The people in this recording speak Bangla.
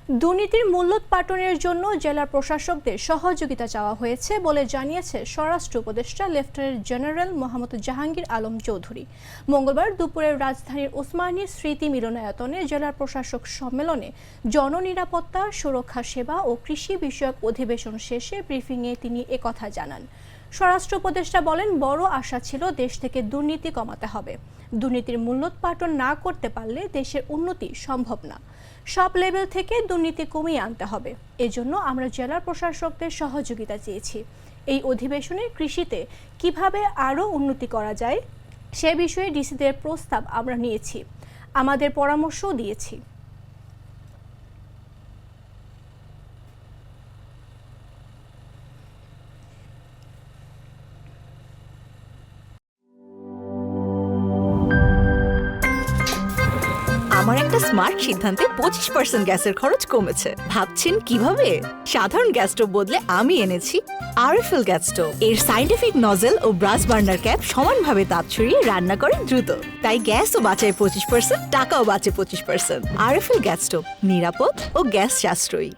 দুর্নীতির মূলোৎপাটনের জন্য জেলা প্রশাসকদের সহযোগিতা চাওয়া হয়েছে বলে জানিয়েছে স্বরাষ্ট্র উপদেষ্টা লেফটেন্যান্ট জেনারেল মোহাম্মদ জাহাঙ্গীর আলম চৌধুরী। মঙ্গলবার দুপুরে রাজধানীর ওসমানী স্মৃতি মিলনায়তনে জেলা প্রশাসক সম্মেলনে জননিরাপত্তা, সুরক্ষা সেবা ও কৃষি বিষয়ক অধিবেশন শেষে ব্রিফিংয়ে তিনি একথা জানান। স্বরাষ্ট্র উপদেষ্টা বলেন, বড় আশা ছিল দেশ থেকে দুর্নীতি কমাতে হবে। দুর্নীতির মূলোৎপাটন না করতে পারলে দেশের উন্নতি সম্ভব না। সব লেভেল থেকে দুর্নীতি কমিয়ে আনতে হবে। এজন্য আমরা জেলা প্রশাসকদের সহযোগিতা চেয়েছি। এই অধিবেশনে কৃষিতে কিভাবে আরও উন্নতি করা যায় সে বিষয়ে ডিসিদের প্রস্তাব আমরা নিয়েছি, আমাদের পরামর্শও দিয়েছি। আমার একটা স্মার্ট সিদ্ধান্তে 25% গ্যাসের খরচ কমেছে। ভাবছেন কিভাবে? সাধারণ গ্যাস স্টোভ বদলে আমি এনেছি আরএফএল গ্যাস স্টোভ। এর সাইন্টিফিক নজল ও ব্রাস বার্নার ক্যাপ সমানভাবে তাপ ছড়িয়ে রান্না করে দ্রুত। তাই গ্যাসও বাঁচায় 25%, টাকাও বাঁচে 25%। আরএফএল গ্যাস স্টোভ নিরাপদ ও গ্যাস সাশ্রয়ী।